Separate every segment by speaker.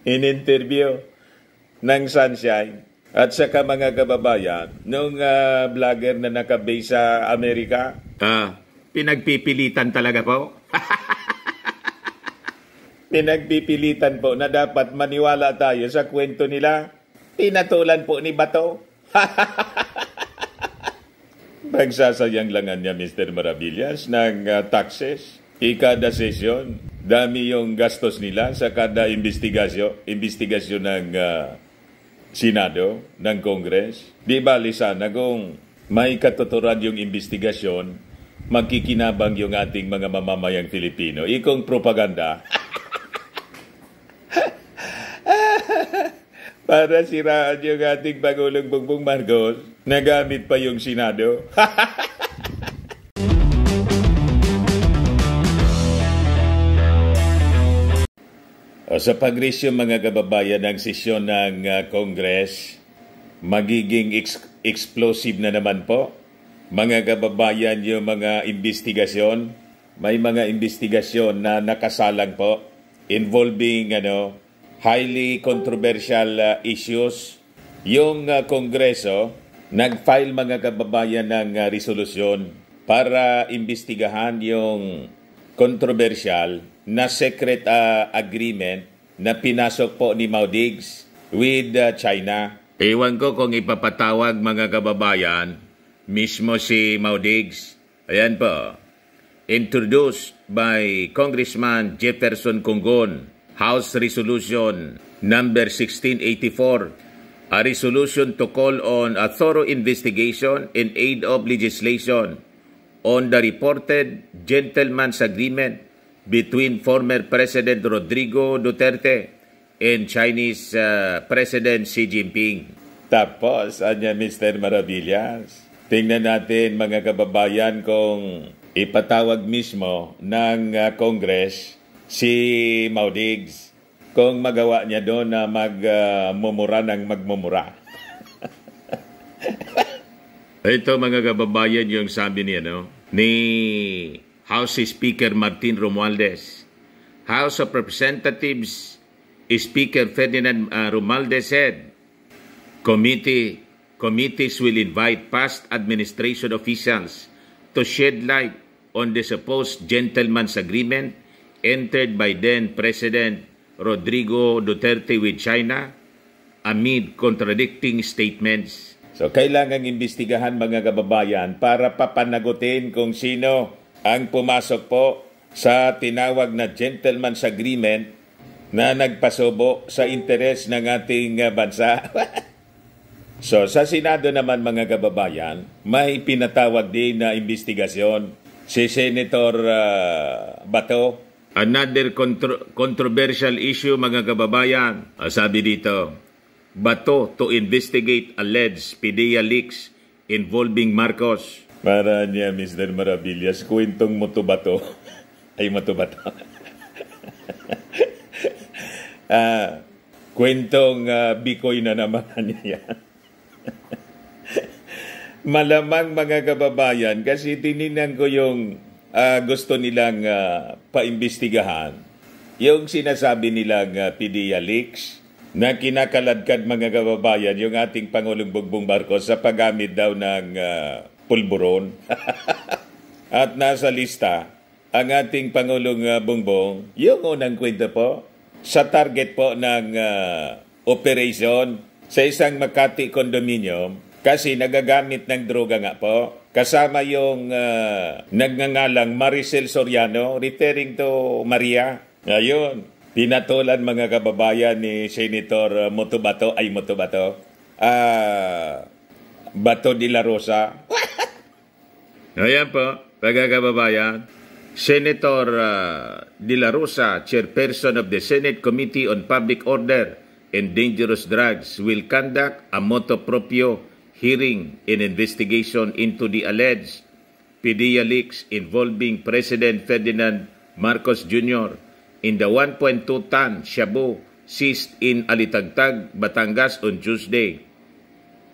Speaker 1: In-interview ng Sunshine. At saka mga kababayan, nung vlogger na nakabase sa Amerika, pinagpipilitan talaga po. Pinagpipilitan po na dapat maniwala tayo sa kwento nila. Pinatulan po ni Bato. Pagsasayang langan niya, Mr. Maravillas, ng taxes. Ikada sesyon, dami yung gastos nila sa kada investigasyon ng Senado, ng Congress. Di bali sana kung may katuturan yung investigasyon, magkikinabang yung ating mga mamamayang Pilipino. Ikong propaganda. Para siraan yung ating Pangulong Bongbong Marcos, nagamit pa yung Senado. Sa pag-resume mga kababayan ng sesyon ng Congress, magiging explosive na naman po. Mga kababayan, yung mga investigasyon, may mga investigasyon na nakasalang po involving highly controversial issues. Yung Kongreso, nag-file mga kababayan ng resolusyon para imbestigahan yung controversial na secret agreement na pinasok po ni Mao Diggs with China. Ewan ko kung ipapatawag mga kababayan mismo si Mao Diggs. Ayan po. Introduced by Congressman Jefferson Conggon, House Resolution number 1684, a resolution to call on a thorough investigation in aid of legislation on the reported gentleman's agreement between former President Rodrigo Duterte and Chinese President Xi Jinping. Tapos, anya Mr. Maravillas, tingnan natin mga kababayan kung ipatawag mismo ng Congress si Mao Diggs, kung magawa niya doon na magmumura ng magmumura. Ito mga kababayan yung sabi niya ni House Speaker Martin Romualdez. House of Representatives Speaker Ferdinand Romualdez said, committees will invite past administration officials to shed light on the supposed gentleman's agreement entered by then President Rodrigo Duterte with China amid contradicting statements. So kailangang imbestigahan mga kababayan para papanagutin kung sino ang pumasok po sa tinawag na gentleman's agreement na nagpasubo sa interes ng ating bansa. So sa Senado naman mga kababayan, may pinatawag din na investigasyon si Senator Bato. Another controversial issue mga kababayan, sabi dito, Bato to investigate alleged PDEA leaks involving Marcos. Para niya, Mr. Maravillas, kwentong motobato. Ay, motobato. Kwentong Bikoy na naman niya. Malamang mga kababayan, kasi tininan ko yung gusto nilang paimbestigahan. Yung sinasabi nilang PDEA leaks, na kinakaladkad mga kababayan yung ating Pangulong Bongbong Marcos sa paggamit daw ng pulburon. At nasa lista ang ating Pangulong Bongbong, yung unang kwento po, sa target po ng operation sa isang Makati condominium kasi nagagamit ng droga nga po. Kasama yung nagngangalang Maricel Soriano, referring to Maria. Ayun, pinatulan mga kababayan ni Senator Bato de la Rosa. Ayan po, mga kababayan. Senator de la Rosa, chairperson of the Senate Committee on Public Order and Dangerous Drugs, will conduct a motu proprio hearing and investigation into the alleged PDEA leaks involving President Ferdinand Marcos Jr. in the 1.2 ton shabu seized in Alitagtag, Batangas on Tuesday,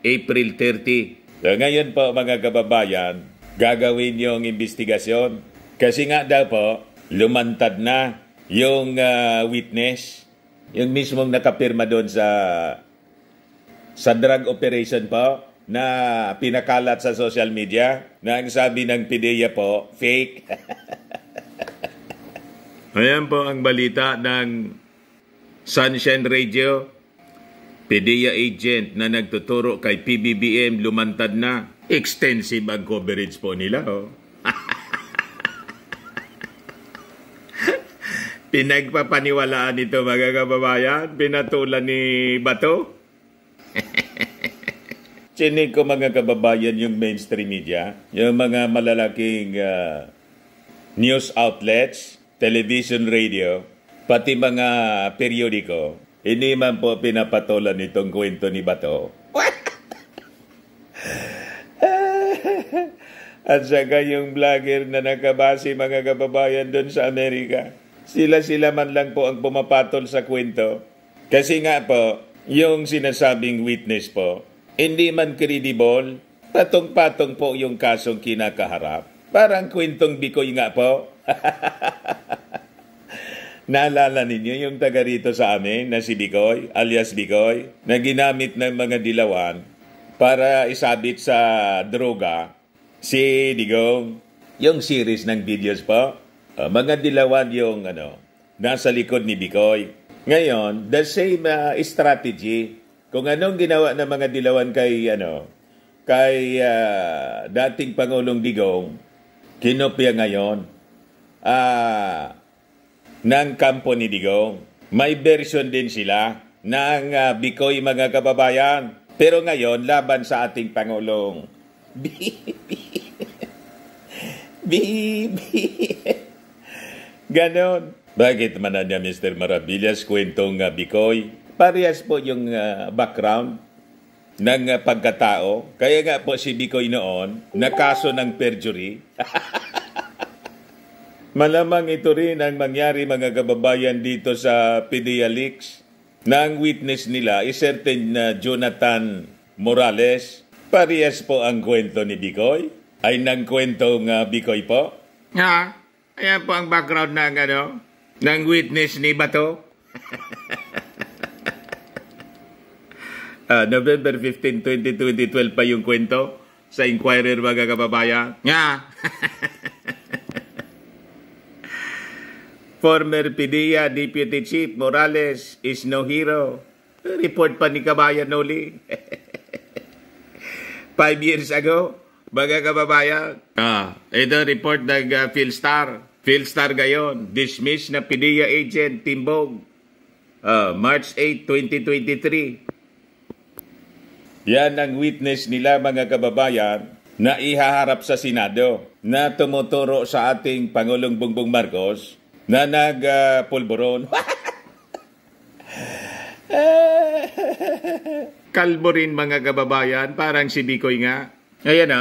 Speaker 1: April 30. So, ngayon po mga kababayan, gagawin yung investigasyon. Kasi nga daw po, lumantad na yung witness, yung mismong nakapirma doon sa drug operation po na pinakalat sa social media na ang sabi ng PDEA po, fake. Ayan po ang balita ng Sunshine Radio. PDEA agent na nagtuturo kay PBBM lumantad na. Extensive ang coverage po nila. Oh. Pinagpapaniwalaan ito mga kababayan. Pinatulan ni Bato. Chinig ko mga kababayan yung mainstream media, yung mga malalaking news outlets, television, radio, pati mga periodiko, hindi man po pinapatulan itong kwento ni Bato. At saka yung vlogger na nakabase mga kababayan doon sa Amerika, sila man lang po ang pumapatol sa kwento. Kasi nga po, yung sinasabing witness po, hindi man credible, patong-patong po yung kasong kinakaharap. Parang kwentong Bikoy nga po. Naalala ninyo yung taga rito sa amin na si Bikoy, alias Bikoy, na ginamit ng mga dilawan para isabit sa droga si Digong. Yung series ng videos po, mga dilawan yung nasa likod ni Bikoy. Ngayon, the same strategy. Kung anong ginawa ng mga dilawan kay dating Pangulong Digong, kinopya ngayon ng kampo ni Digong. May version din sila ng Bikoy mga kababayan. Pero ngayon, laban sa ating Pangulong. Ganon. Bakit man na niya, Mr. Maravillas, kwentong Bikoy? Parehas po yung background ng pagkatao. Kaya nga po si Bikoy noon, nakaso ng perjury. Malamang ito rin ang mangyari mga kababayan dito sa PDEA Leaks na ang witness nila is certain Jonathan Morales. Parehas po ang kwento ni Bikoy. Ay ng kwentong Bikoy po. Ayan po ang background ng witness ni Bato. November 15, 2012 pa yung kwento sa Inquirer mga kababayan. Former PDEA Deputy Chief Morales is no hero. Report pa ni Kabayan Noli. 5 years ago, mga kababayan. Ito report ng Philstar. Philstar gayon, dismiss na PDEA agent Timbog. March 8, 2023. Yan ang witness nila mga kababayan na ihaharap sa Senado na tumuturo sa ating Pangulong Bongbong Marcos na nagpulburon. Kalbo rin mga kababayan, parang si Bikoy nga. Ayan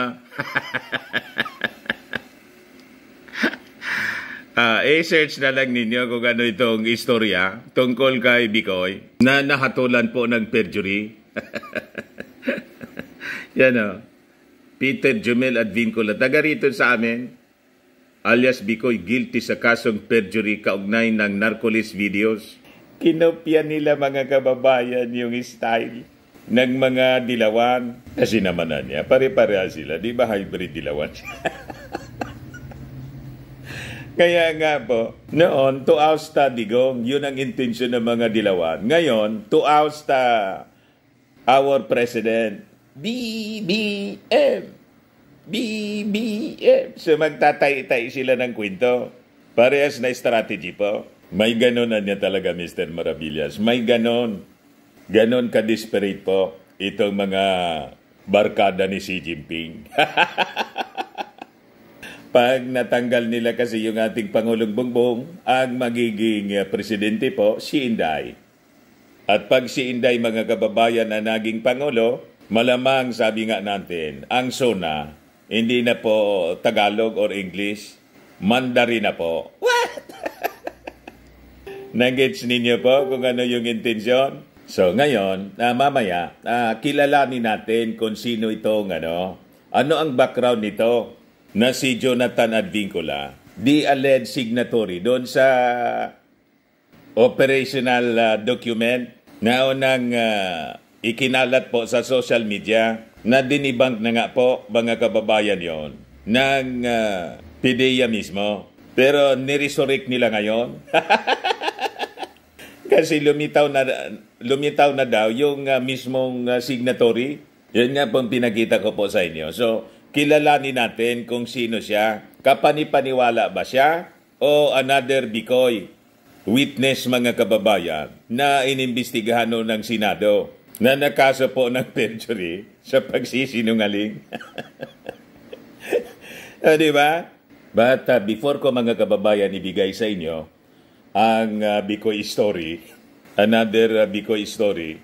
Speaker 1: search na lang ninyo kung ano itong istorya tungkol kay Bikoy na nahatulan po ng perjury. Yan Peter Jumel Advincula, taga rito sa amin, alias Bikoy, guilty sa kasong perjury kaugnay ng narcolis videos. Kinopya nila mga kababayan yung style ng mga dilawan. Kasi naman niya, pare-pareha sila. Di ba hybrid dilawan? Kaya nga po, noon, to ousta Digong, yun ang intensyon ng mga dilawan. Ngayon, to ousta our President, BBM. So magtatay-tay sila ng kwento. Parehas na strategy po. May ganon na niya talaga, Mr. Maravillas. May ganon. Ganon ka-desperate po itong mga barkada ni Xi Jinping. Pag natanggal nila kasi yung ating Pangulong Bongbong, ang magiging presidente po, si Inday. At pag si Inday, mga kababayan, na naging Pangulo, malamang sabi nga natin, ang SONA, hindi na po Tagalog or English, Mandarin na po. What? Nag-gets ninyo po kung ano yung intensyon? So ngayon, mamaya, kilalanin natin kung sino itong ano ang background nito na si Jonathan Advincula, the alleged signatory doon sa operational document na unang ikinalat po sa social media na dinibang na nga po mga kababayan yon ng PDEA mismo. Pero niresurrect nila ngayon. Kasi lumitaw na daw yung mismong signatory. Yan nga pong pinakita ko po sa inyo. So, kilalanin natin kung sino siya. Kapanipaniwala ba siya o another Bikoy witness mga kababayan na inimbestigahan ng Senado na nakaso po ng perjury sa pagsisinungaling. Di ba? But before ko mga kababayan ibigay sa inyo ang Bikoy story, another Bikoy story,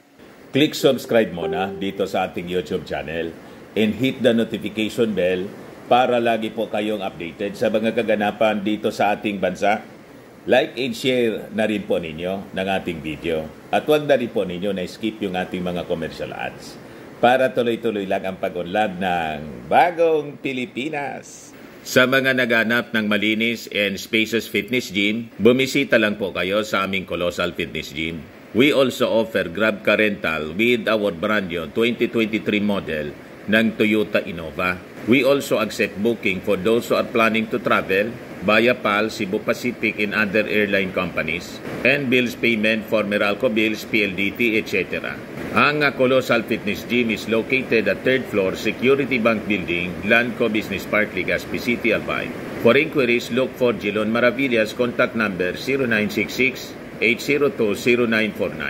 Speaker 1: click subscribe muna dito sa ating YouTube channel and hit the notification bell para lagi po kayong updated sa mga kaganapan dito sa ating bansa. Like and share na rin po ninyo ng ating video. At huwag na rin po ninyo na skip yung ating mga commercial ads para tuloy-tuloy lang ang pag-unlad ng Bagong Pilipinas. Sa mga naghanap ng malinis and spacious fitness gym, bumisita lang po kayo sa aming Colossal Fitness Gym. We also offer Grab Car Rental with our brand new 2023 model ng Toyota Innova. We also accept booking for those who are planning to travel via PAL, Cebu Pacific, and other airline companies, and bills payment for Meralco Bills, PLDT, etc. Ang Colossal Fitness Gym is located at 3rd floor Security Bank Building, Landco Business Park, Legazpi City, Albay. For inquiries, look for Jilon Maravillas, contact number 0966-802-0949.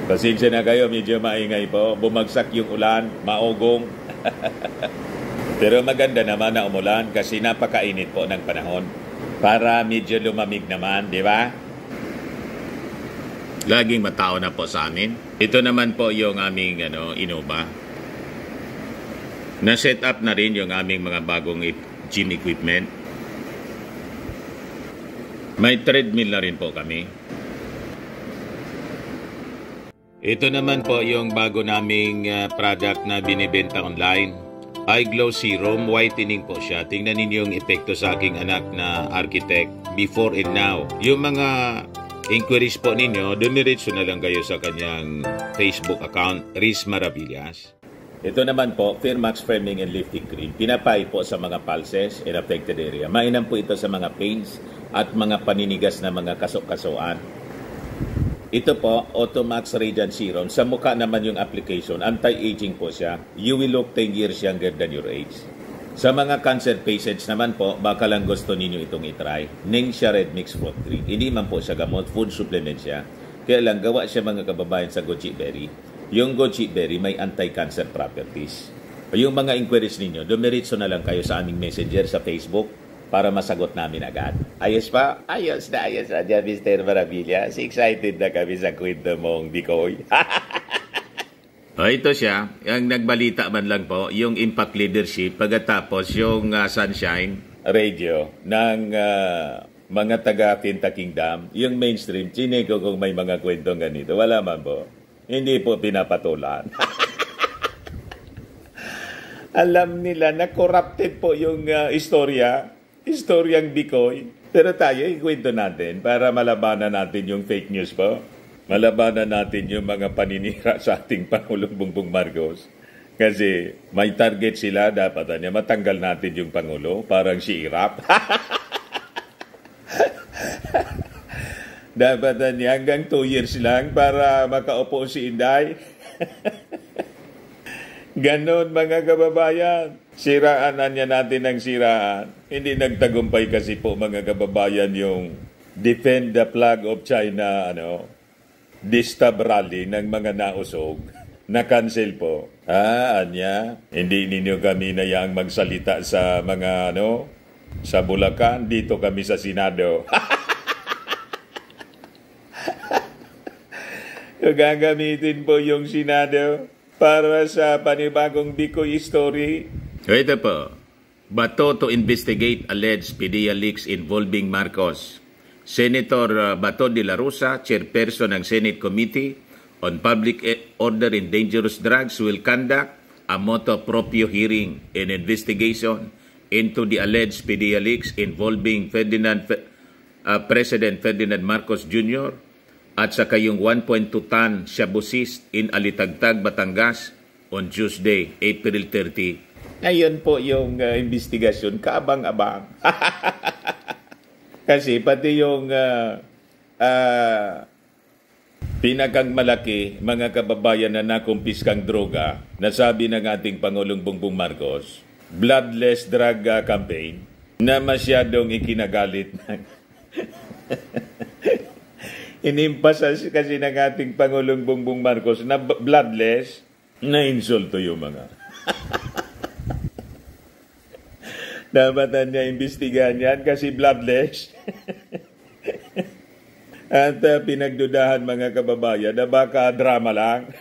Speaker 1: Pasensya na kayo, medyo maingay po. Bumagsak yung ulan, maugong. Pero maganda naman na umulan kasi napakainit po ng panahon. Para medyo lumamig naman, di ba? Laging matao na po sa amin. Ito naman po yung aming Innova. Na-set up na rin yung aming mga bagong gym equipment. May treadmill na rin po kami. Ito naman po yung bago naming product na binibenta online. iGlow Serum, whitening po siya. Tingnan ninyo yung epekto sa aking anak na architect before and now. Yung mga inquiries po ninyo, dumiretso na lang kayo sa kanyang Facebook account, Riz Maravillas. Ito naman po, Firmax Firming and Lifting Cream. Pinapay po sa mga pulses and affected area. Mainam po ito sa mga pains at mga paninigas na mga kasok-kasoan. Ito po, Automax Radiant Serum. Sa mukha naman yung application, anti-aging po siya. You will look 10 years younger than your age. Sa mga cancer patients naman po, baka lang gusto ninyo itong itry. Ningxia Red Mix Fruit Drink. Hindi man po siya gamot, food supplement siya. Kaya lang, gawa siya mga kababayan sa goji berry. Yung goji berry may anti-cancer properties. Yung mga inquiries ninyo, dumiritso na lang kayo sa aming messenger sa Facebook para masagot namin agad. Ayos pa? Ayos na dyan, Mr. Maravillas. Excited na kami sa kwento mong Bikoy. Ito siya. Ang nagbalita man lang po, yung Impact Leadership, pagkatapos yung Sunshine Radio ng mga taga Quinta Kingdom, yung mainstream, chinego kung may mga kwentong ganito. Wala man po. Hindi po pinapatulan. Alam nila na corrupted po yung istoryang Bikoy. Pero tayo, ikwento natin para malabanan natin yung fake news po. Malabanan natin yung mga paninira sa ating Pangulong Bongbong Marcos. Kasi may target sila, dapat niya matanggal natin yung Pangulo, parang si Irap. Dapat niya hanggang 2 years lang para makaupo si Inday. Ganon mga kababayan. Siraan na niya natin ng siraan. Hindi nagtagumpay kasi po mga kababayan yung Defend the Flag of China, distab rally ng mga nausog. Na-cancel po. Anya, hindi ninyo kami nayang magsalita sa mga, sa Bulacan. Dito kami sa Senado. Gagamitin po yung Senado para sa panibagong Bikoy story. Ito po. Bato to investigate alleged PDEA leaks involving Marcos. Senator Bato de la Rosa, chairperson ng Senate Committee on Public Order and Dangerous Drugs, will conduct a motu proprio hearing and investigation into the alleged PDEA leaks involving President Ferdinand Marcos Jr., at saka yung 1.2 ton shabu cyst in Alitagtag, Batangas on Tuesday, April 30. Ngayon po yung investigasyon, kaabang-abang. Kasi pati yung pinakang malaki, mga kababayan na nakumpiskang droga, nasabi ng ating Pangulong Bongbong Marcos, bloodless drug campaign, na masyadong ikinagalit ng inimpasas kasi ng ating Pangulong Bongbong Marcos na bloodless, na insulto yung mga. Dapat niya imbestigahan yan kasi bloodless. At pinagdudahan mga kababayan na baka drama lang.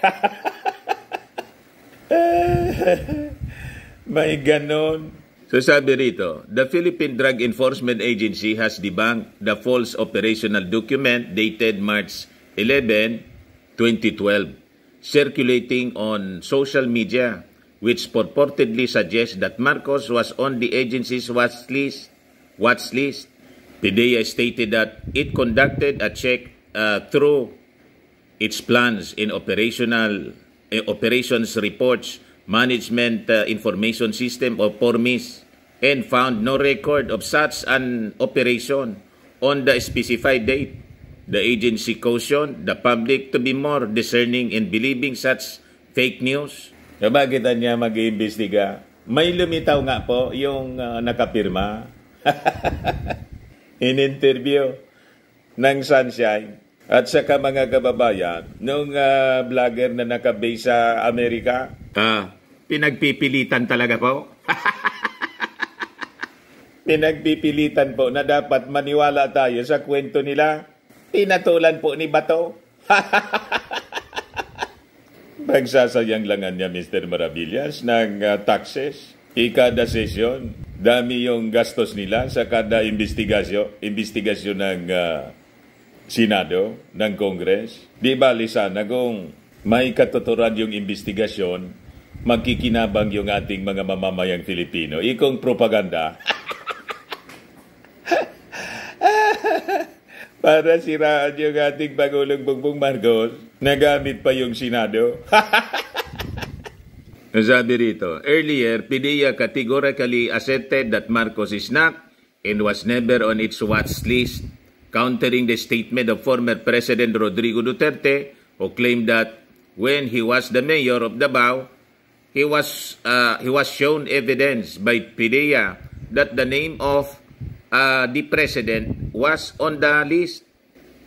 Speaker 1: May ganon. So sabi rito, the Philippine Drug Enforcement Agency has debunked the false operational document dated March 11, 2012, circulating on social media, which purportedly suggests that Marcos was on the agency's watch list. PDEA stated that it conducted a check through its plans in operations reports, management information system or PORMIS, and found no record of such an operation on the specified date. The agency cautioned the public to be more discerning in believing such fake news. Bakit niya mag-iimbestiga? May lumitaw nga po yung nakapirma. In-interview ng Sunshine. At saka mga kababayan, nung vlogger na nakabase sa Amerika, pinagpipilitan talaga po. Pinagpipilitan po na dapat maniwala tayo sa kwento nila. Pinatulan po ni Bato. Pagsasayang langan niya, Mr. Maravillas, ng taxes. Ikada sesyon, dami yung gastos nila sa kada investigasyon ng Senado, ng Congress. Di bali sana kung may katuturan yung investigasyon, magkikinabang yung ating mga mamamayang Filipino. Ikong propaganda. Para siraan yung ating Pangulong Bongbong Marcos, nagamit pa yung Senado. Sabi rito, earlier, PDEA categorically asserted that Marcos is not and was never on its watch list, countering the statement of former President Rodrigo Duterte, who claimed that when he was the mayor of Davao, he was shown evidence by PDEA that the name of the president was on the list.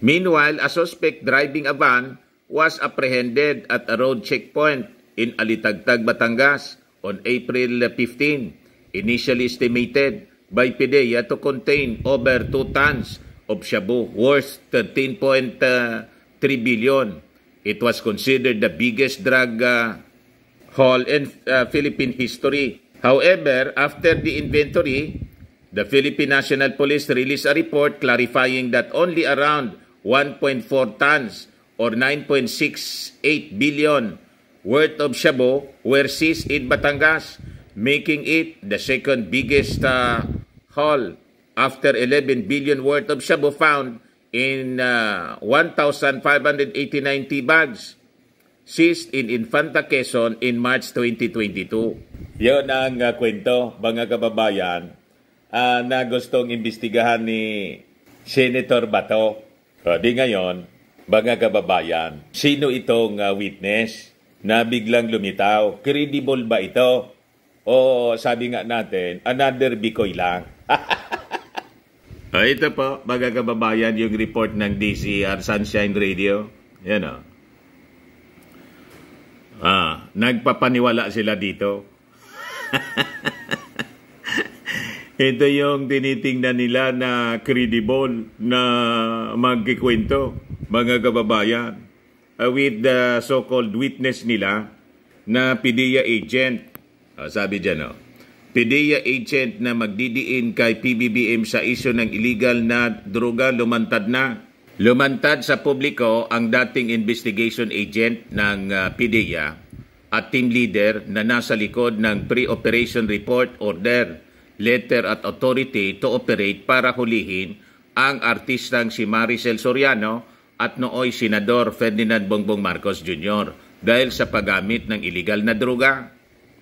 Speaker 1: Meanwhile, a suspect driving a van was apprehended at a road checkpoint in Alitagtag, Batangas on April 15, initially estimated by PDEA to contain over 2 tons of shabu worth 13.3 billion. It was considered the biggest drug haul in Philippine history. However, after the inventory, the Philippine National Police released a report clarifying that only around 1.4 tons or 9.68 billion worth of shabu were seized in Batangas, making it the second biggest haul after 11 billion worth of shabu found in 1,589 tea bags seized in Infanta, Quezon in March 2022. Yun ang kwento, mga kababayan, na gustong imbestigahan ni Senator Bato. Di ngayon, mga kababayan, sino itong witness na biglang lumitaw? Credible ba ito? O sabi nga natin, another Bikoy lang. Ito po, mga kababayan, yung report ng DCR Sunshine Radio. Yan o. Nagpapaniwala sila dito. Ito yung tinitingnan nila na credible na magkikwento, mga kababayan, with the so-called witness nila na PDEA agent. Sabi dyan, PDEA agent na magdidiin kay PBBM sa isyu ng illegal na droga lumantad na. Lumantad sa publiko ang dating investigation agent ng PDEA at team leader na nasa likod ng pre-operation report order, letter at authority to operate para hulihin ang artistang si Maricel Soriano at nooy Senador Ferdinand Bongbong Marcos Jr. dahil sa paggamit ng illegal na droga.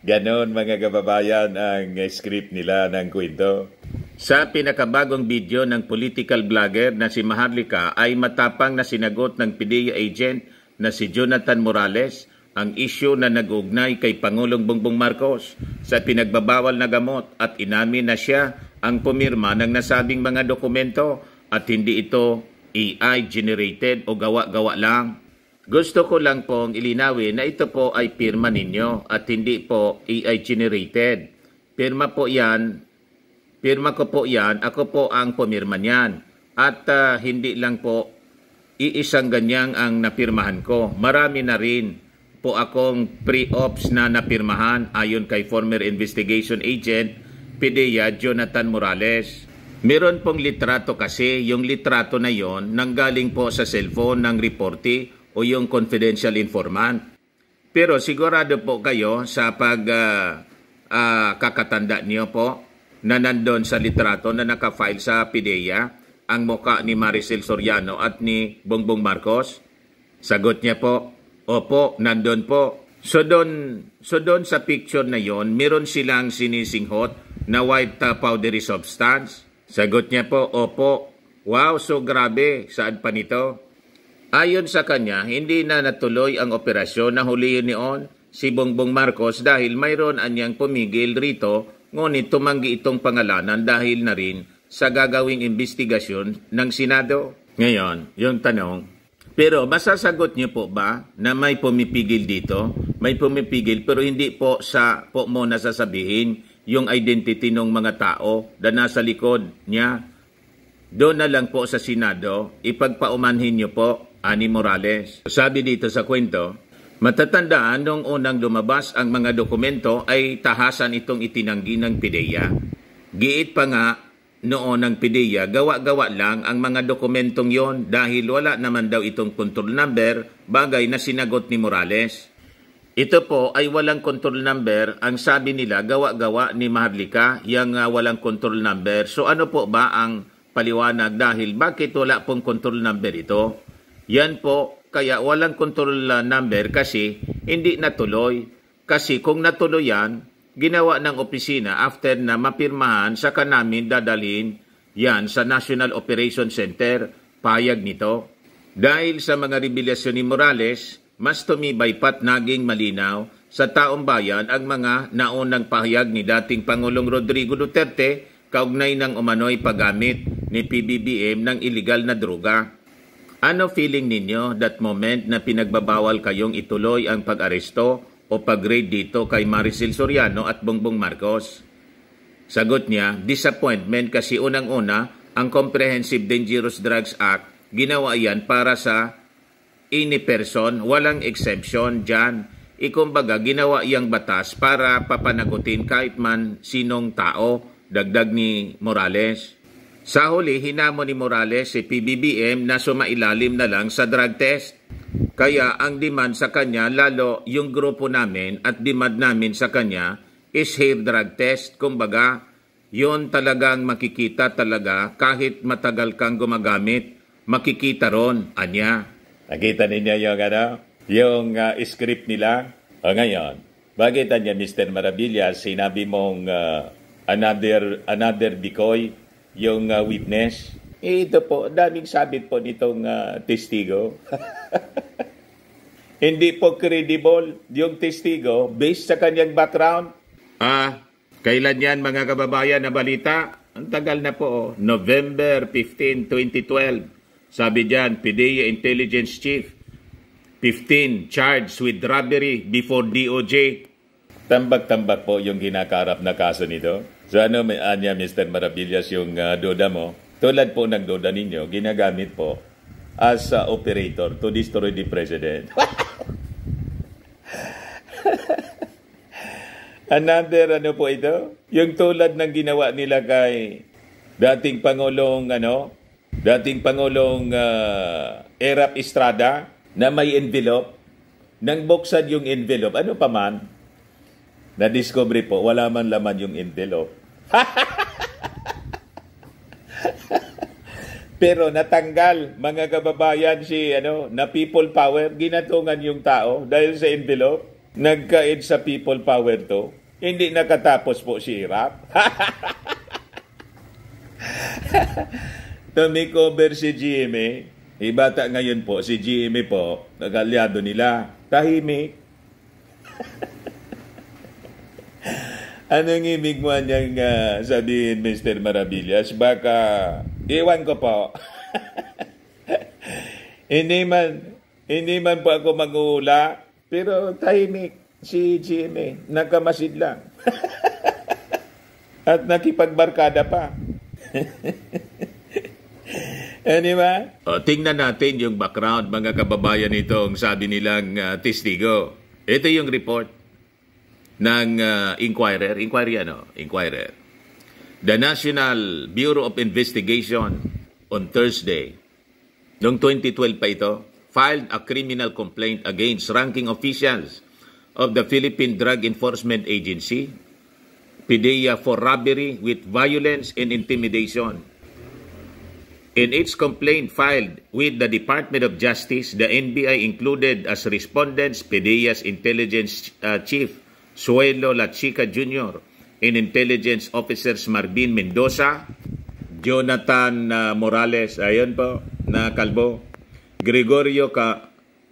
Speaker 1: Ganon mga kababayan ang script nila ng kwento. Sa pinakabagong video ng political blogger na si Maharlika ay matapang na sinagot ng PDEA agent na si Jonathan Morales ang isyu na nag-ugnay kay Pangulong Bongbong Marcos sa pinagbabawal na gamot at inamin na siya ang pumirma ng nasabing mga dokumento at hindi ito AI-generated o gawa-gawa lang. Gusto ko lang pong ilinawin na ito po ay pirma ninyo at hindi po AI-generated. Pirma po yan, pirma ko po yan, ako po ang pumirma niyan. At hindi lang po iisang ganyang ang napirmahan ko. Marami na rin po akong pre-ops na napirmahan ayon kay former investigation agent PDEA Jonathan Morales. Meron pong litrato kasi, yung litrato na yon nanggaling po sa cellphone ng reportee o yung confidential informant. Pero sigurado po kayo sa kakatanda niyo po na nandun sa litrato na nakafile sa PDEA ang muka ni Maricel Soriano at ni Bongbong Marcos? Sagot niya po, opo, nandun po. So doon sa picture na yon, meron silang sinisinghot na white powdery substance. Sagot niya po, opo. Wow, so grabe. Saan pa nito? Ayon sa kanya, hindi na natuloy ang operasyon na huliin niyon si Bongbong Marcos dahil mayroon anyang pumigil rito, ngunit tumanggi itong pangalanan dahil na rin sa gagawing investigasyon ng Senado. Ngayon, yung tanong, pero masasagot niyo po ba na may pumipigil dito? May pumipigil pero hindi po mo nasasabihin yung identity ng mga tao na nasa likod niya. Doon na lang po sa Senado, ipagpaumanhin niyo po, Ani Morales. Sabi dito sa kwento, matatandaan noong unang lumabas ang mga dokumento ay tahasan itong itinanggi ng PDEA. Giit pa nga noon ng PDEA, gawa-gawa lang ang mga dokumentong yon dahil wala naman daw itong control number, bagay na sinagot ni Morales. Ito po ay walang control number. Ang sabi nila, gawa-gawa ni Maharlika, yung walang control number. So ano po ba ang paliwanag dahil bakit wala pong control number ito? Yan po, kaya walang control number kasi hindi natuloy. Kasi kung natuloy yan, ginawa ng opisina after na mapirmahan, saka namin dadalhin yan sa National Operation Center, payag nito. Dahil sa mga revelasyon ni Morales, mas tumibay pat naging malinaw sa taong bayan ang mga naunang pahayag ni dating Pangulong Rodrigo Duterte kaugnay ng umano'y paggamit ni PBBM ng illegal na droga. Ano feeling ninyo that moment na pinagbabawal kayong ituloy ang pag-aresto o pag-raid dito kay Maricel Soriano at Bongbong Marcos? Sagot niya, disappointment kasi unang-una ang Comprehensive Dangerous Drugs Act, ginawa yan para sa any person, walang exemption dyan. Ikumbaga, ginawa iyang batas para papanagutin kahit man sinong tao, dagdag ni Morales. Sa huli, hinamon ni Morales si PBBM na sumailalim na lang sa drug test. Kaya ang demand sa kanya, lalo yung grupo namin at demand namin sa kanya is hair drug test. Kumbaga, yun talagang makikita talaga kahit matagal kang gumagamit, makikita ron, anya. Nakita ninyo yung script nila? O ngayon, bakit niya Mr. Maravillas, sinabi mong another decoy, yung witness? Ito po, daming sabit po nitong testigo. Hindi po credible yung testigo based sa kanyang background. Kailan yan mga kababayan na balita? Ang tagal na po, November 15, 2012. Sabi dyan, PDEA Intelligence Chief, 15 charged with robbery before DOJ. Tambak-tambak po yung ginakarap na kaso nito. So ano niya, Mr. Maravillas, yung doda mo? Tulad po ng doda ninyo, ginagamit po as operator to destroy the president. Another ano po ito? Yung tulad ng ginawa nila kay dating Pangulong Erap Estrada na may envelope. Nang buksan yung envelope, ano pa man, na-discover po, wala man laman yung envelope. Pero natanggal, mga kababayan, na people power, ginatungan yung tao dahil sa envelope. Nagkaid sa people power to. Hindi nakatapos po si Irap. Tumikover si GMA. Ibata ngayon po, si GMA po, nag-alyado nila. Tahimik. Anong ibig mo niyang sabihin, Mr. Maravillas? Baka, iwan ko po. hindi man po ako mag-uula, pero tahimik si GMA. Nakamasid lang. At nakipagbarkada pa. Anyway, tingnan natin yung background, mga kababayan, itong sabi nilang testigo. Ito yung report ng Inquirer. The National Bureau of Investigation on Thursday, noong 2012 pa ito, filed a criminal complaint against ranking officials of the Philippine Drug Enforcement Agency, PDEA, for robbery with violence and intimidation. In its complaint filed with the Department of Justice, the NBI included as respondents PDEA's Intelligence Chief Suelo Lachica Jr. and Intelligence Officers Marvin Mendoza, Jonathan Morales, ayon po, na kalbo, Gregorio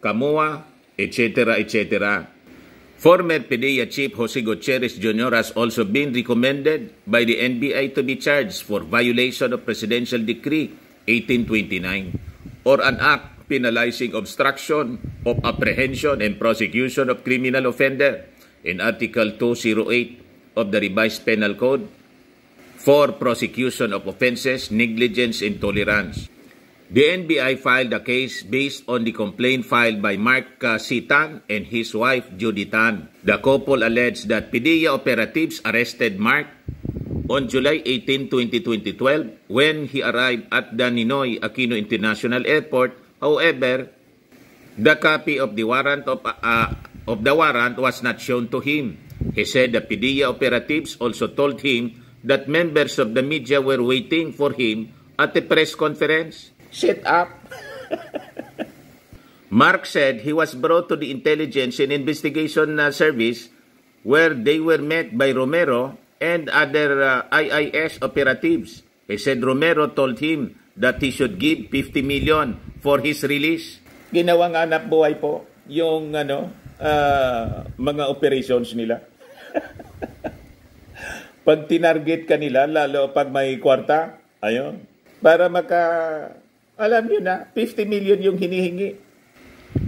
Speaker 1: Camua, etc., etc. Former PDEA Chief Jose Gutierrez Jr. has also been recommended by the NBI to be charged for violation of Presidential Decree 1829 or an act penalizing obstruction of apprehension and prosecution of criminal offender in Article 208 of the Revised Penal Code for prosecution of offenses, negligence, and tolerance. The NBI filed a case based on the complaint filed by Mark C. Tan and his wife Judy Tan. The couple alleged that PDEA operatives arrested Mark on July 18, 2012, when he arrived at the Ninoy Aquino International Airport. However, the copy of the warrant was not shown to him. He said the PDEA operatives also told him that members of the media were waiting for him at the press conference. Shut up. Mark said he was brought to the Intelligence and Investigation Service, where they were met by Romero and other IIS operatives. He said Romero told him that he should give 50 million for his release. Ginawang anak buhay po yung mga operations nila. Pag tinarget ka nila, lalo pag may kwarta, ayun, para alam nyo na, 50 million yung hinihingi.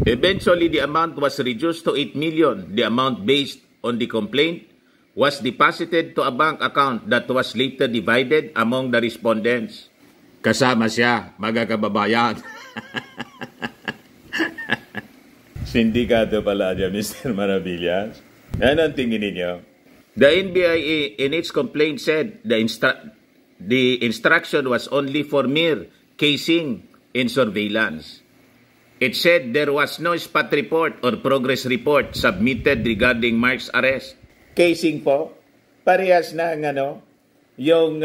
Speaker 1: Eventually, the amount was reduced to 8 million. The amount based on the complaint was deposited to a bank account that was later divided among the respondents. Kasama siya, mga kababayan. Sindikato pala dyan, Mr. Maravillas. Yan ang tingin ninyo. The NBI in its complaint said the instruction was only for mere casing and surveillance. It said there was no spot report or progress report submitted regarding Mark's arrest. Casing po, parehas na yung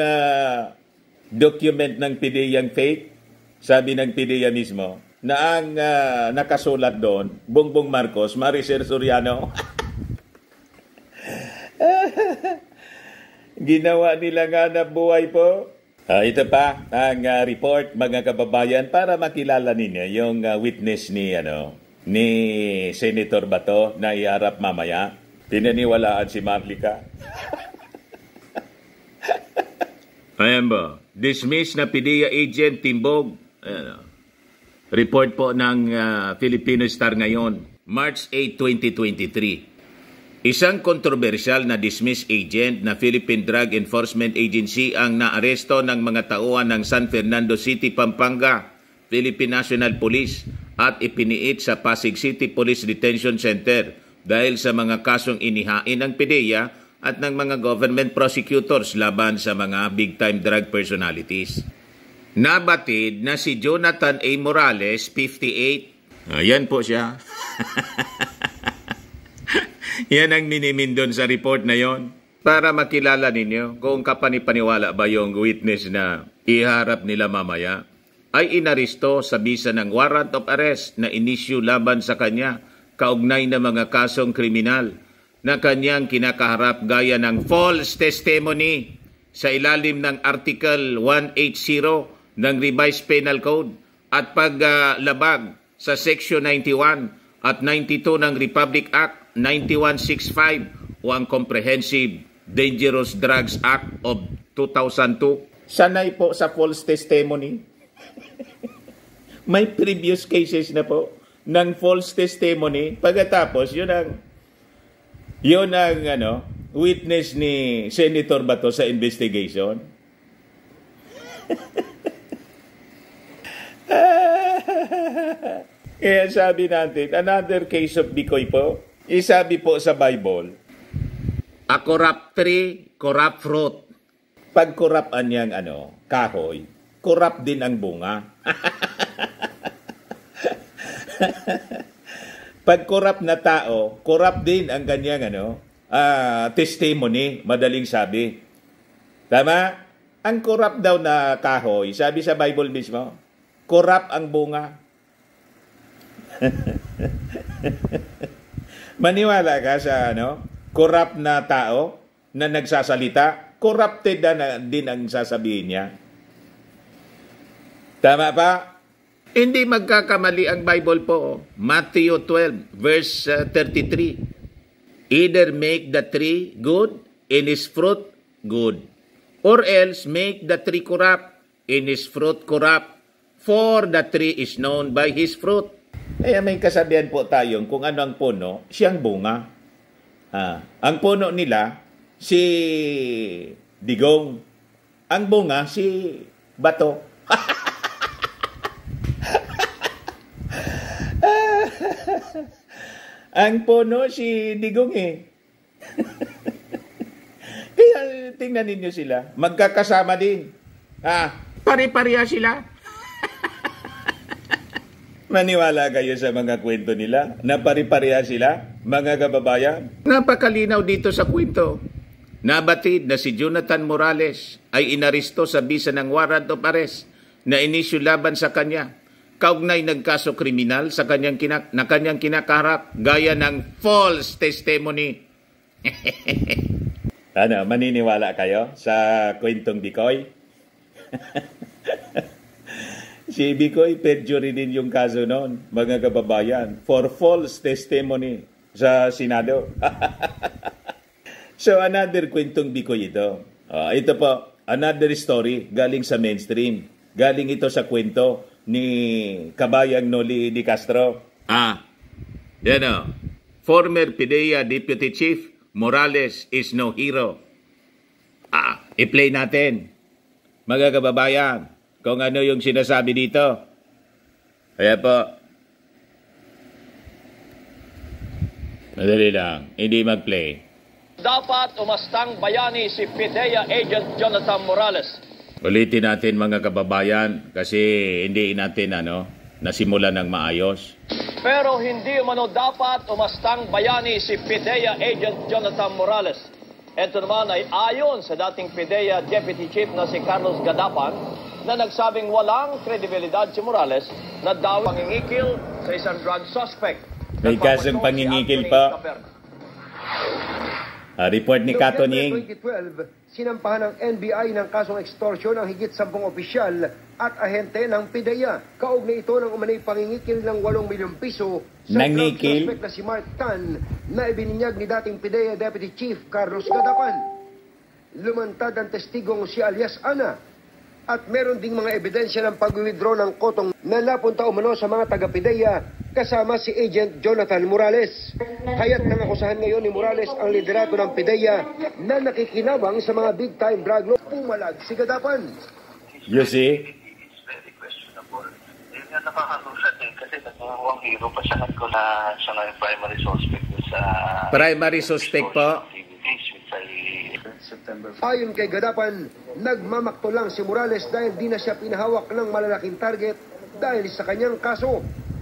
Speaker 1: document ng PDEA yung fake, sabi ng PDEA mismo, na ang nakasulat doon, Bongbong Marcos, Maricel Soriano. Ginawa nila nga na buhay po. Ito pa ang report, mga kababayan, para makilala ninyo yung witness ni Senator Bato na iharap mamaya. Pinaniwalaan si Marlica. Ayan ba? Dismissed na PDEA agent Timbog. Report po ng Filipino Star ngayon, March 8, 2023. Isang kontrobersyal na dismissed agent na Philippine Drug Enforcement Agency ang naaresto ng mga tauhan ng San Fernando City, Pampanga, Philippine National Police at ipiniit sa Pasig City Police Detention Center dahil sa mga kasong inihain ng PDEA at ng mga government prosecutors laban sa mga big-time drug personalities. Nabatid na si Jonathan A. Morales, 58. Yan po siya. Yan ang minimin doon sa report na yon. Para makilala ninyo kung kapanipaniwala ba yung witness na iharap nila mamaya. ay inaristo sa bisa ng warrant of arrest na inisyu laban sa kanya kaugnay na mga kasong kriminal na kanyang kinakaharap gaya ng false testimony sa ilalim ng Article 180 ng Revised Penal Code at paglabag sa Section 91 at 92 ng Republic Act 9165 o ang Comprehensive Dangerous Drugs Act of 2002. Sanay po sa false testimony. May previous cases na po ng false testimony. Pagkatapos, yun ang witness ni Senator Bato sa investigation. Kaya sabi natin, another case of Bicoy po. Isabi po sa Bible, a corrupt tree, corrupt fruit. Pag corrupt niyang kahoy, corrupt din ang bunga. Pag corrupt na tao, corrupt din ang kanyang testimony, madaling sabi. Tama? Ang corrupt daw na kahoy, sabi sa Bible mismo, corrupt ang bunga. Maniwala ka sa corrupt na tao na nagsasalita, corrupted na din ang sasabihin niya. Tama pa? Hindi magkakamali ang Bible po. Matthew 12 verse 33. Either make the tree good and its fruit good, or else make the tree corrupt and its fruit corrupt, for the tree is known by his fruit. Kaya may kasabihan po tayong kung ano ang puno, siyang bunga. Ang puno nila, si digong. Ang bunga, si bato. Ang puno, si digong Kaya tingnan ninyo sila. Magkakasama din. Pare-pareha sila. Maniwala kayo sa mga kwento nila na pari-pareha sila, mga kababayan? Napakalinaw dito sa kwento. Nabatid na si Jonathan Morales ay inaristo sa bisa ng warrant of arrest na inisyu laban sa kanya. Kaugnay nagkaso kriminal sa kanyang kinakaharap gaya ng false testimony. Maniniwala kayo sa kwentong Bicoy? Si Bicoy, perjury din yung kaso noon, mga kababayan, for false testimony sa Senado. So, another kwentong Bicoy ito. Ito po, another story galing sa mainstream. Galing ito sa kwento ni Kabayang Noli Di Castro. Former PIDEA Deputy Chief Morales is no hero. I-play natin, mga kababayan, kung ano yung sinasabi dito. Kaya po, madali lang, hindi mag-play.
Speaker 2: Dapat umastang bayani si PIDEA Agent Jonathan Morales.
Speaker 1: Ulitin natin mga kababayan kasi hindi natin nasimulan ng maayos.
Speaker 2: Pero hindi umano dapat umastang bayani si PIDEA Agent Jonathan Morales. Ito naman ay ayon sa dating PIDEA Deputy Chief na si Carlos Gadapan na nagsabing walang kredibilidad si Morales na daw pangingikil sa isang drug suspect.
Speaker 1: May kasong pangingikil pa. Report ni Kato Nying.
Speaker 3: 2012, sinampahan ng NBI ng kasong extortion ang higit 10 opisyal at ahente ng PIDEA. Kaugnay ito ng umanay pangingikil ng 8 milyong piso sa drug suspect na si Mark Tan na ibininyag ni dating PIDEA Deputy Chief Carlos Gadapan. Lumantad ang testigong si alias Ana at meron ding mga ebidensya ng pag-withdraw ng kotong na napunta umano sa mga taga-PIDEA kasama si Agent Jonathan Morales. Kaya't nangakusahan ngayon ni Morales ang liderato ng PIDEA na nakikinabang sa mga big-time drug law. Pumalag si Gadapan.
Speaker 1: You see?
Speaker 4: It's very questionable. Yun nga nakakagulat kasi nagmukhang hero pa siya na siya nga yung primary suspect sa...
Speaker 1: Primary suspect po.
Speaker 3: Ayon kay Gadapan, nagmamakto lang si Morales dahil di na siya pinahawak ng malalaking target dahil sa kanyang kaso.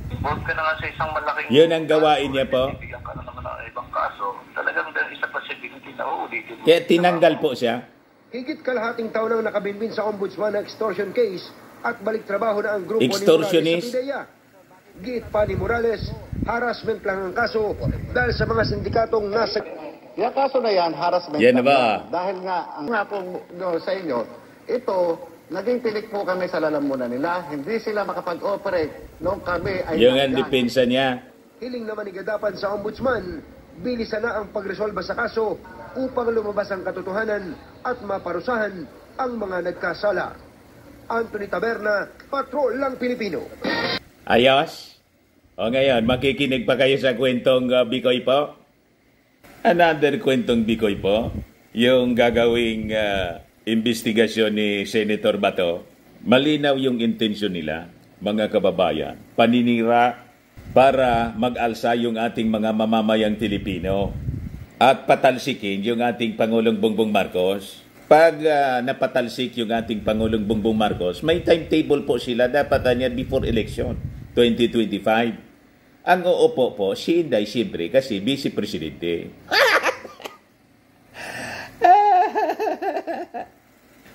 Speaker 4: Huwag ka na nga sa isang malaking...
Speaker 1: Yun ang gawain niya po.
Speaker 4: Bigyan ka na naman ng ibang kaso. Talagang isa possibility na uulitin.
Speaker 1: Kaya tinanggal po siya.
Speaker 3: Higit kalahating taon nang nakabinbin sa ombudsman na extortion case at balik trabaho na ang grupo ni Morales
Speaker 1: Extortionist.
Speaker 3: sa PIDEA. Giit pa ni Morales, harassment lang ang kaso dahil sa mga sindikatong nasa...
Speaker 5: Yung kaso na yan, harassment
Speaker 1: Yan na
Speaker 5: lang
Speaker 1: ba?
Speaker 5: yan. Dahil nga, ang nga po sa inyo, ito, naging pilik po kami sa lalamunan nila. Hindi sila makapag-operate noong kami ay...
Speaker 1: Yung ang depensa niya.
Speaker 3: Hiling naman ni Gadapan sa ombudsman, bilisan na ang pagresolba sa kaso upang lumabas ang katotohanan at maparusahan ang mga nagkasala. Anthony Taberna, Patrol lang Pilipino.
Speaker 1: Ayos? O ngayon, makikinig pa kayo sa kwentong Bikoy po? Another kwentong Bikoy po, yung gagawing investigasyon ni Senator Bato. Malinaw yung intensyon nila, mga kababayan. Paninira para mag-alsa yung ating mga mamamayang Pilipino at patalsikin yung ating Pangulong Bongbong Marcos. Pag napatalsik yung ating Pangulong Bongbong Marcos, may timetable po sila dapat niya before election 2025. Ang uupo po, si Inday siyempre kasi Vice Presidente.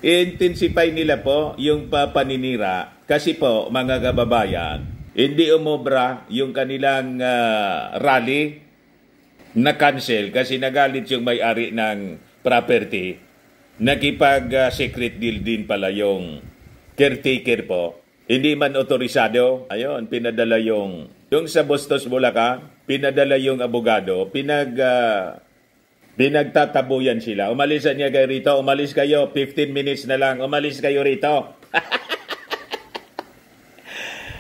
Speaker 1: Intensify nila po yung paninira kasi po mga kababayan, hindi umobra yung kanilang rally na cancel kasi nagalit yung may-ari ng property. Nakipag-secret deal din pala yung caretaker po. Hindi man otorisado. Ayun, pinadala yung sa Bustos, Bulacan, pinadala yung abogado, pinagtatabuyan sila. Umalisan niya kayo rito, umalis kayo, 15 minutes na lang, umalis kayo rito.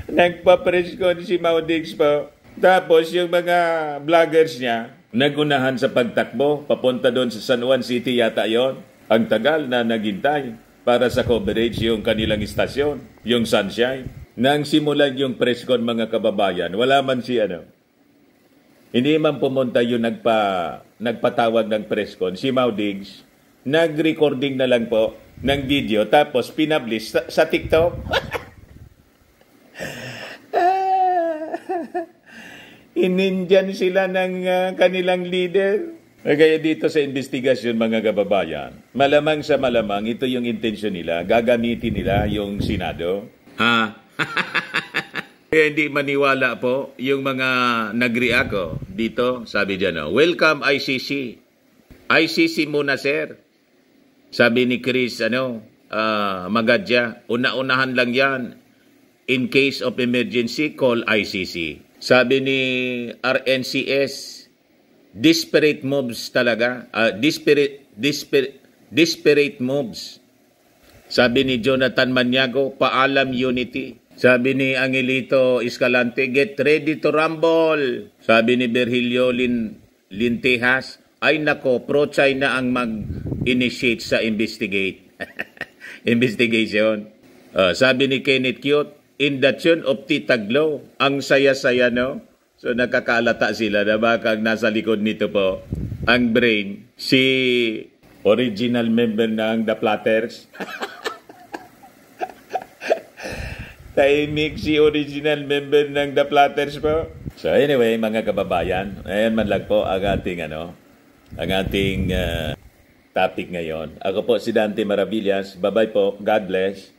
Speaker 1: Nagpa-press con si Maudix po. Tapos yung mga vloggers niya, nagunahan sa pagtakbo, papunta doon sa San Juan City yata yon. Ang tagal na naghintay para sa coverage yung kanilang istasyon, yung Sunshine. Nang simulan yung press con mga kababayan, wala man si hindi man pumunta yung nagpatawag ng press con, si Maudix, nag-recording na lang po ng video tapos pinablish sa TikTok. Inindyan sila ng kanilang leader. Kaya dito sa investigasyon mga kababayan, malamang sa malamang ito yung intensyon nila, gagamitin nila yung Senado. Kaya hindi maniwala po yung mga nag-react dito, sabi dyan, welcome ICC. ICC muna sir. Sabi ni Chris, Magadya, una-unahan lang yan. In case of emergency, call ICC. Sabi ni RNCS, desperate moves talaga. Desperate moves. Sabi ni Jonathan Maniago, paalam unity. Sabi ni Angelito Escalante, get ready to rumble. Sabi ni Virgilio Lintejas, ay nako, pro-China ang mag-initiate sa investigation. Sabi ni Kenneth Cute, in the tune of Tita Glow, ang saya-saya, no? So nakakaalata sila na baka nasa likod nito po ang brain, si original member ng The Platters. Tahimik si original member ng The Platters po. So anyway, mga kababayan, ayan man lang po ang ating topic ngayon. Ako po si Dante Maravillas. Bye-bye po. God bless.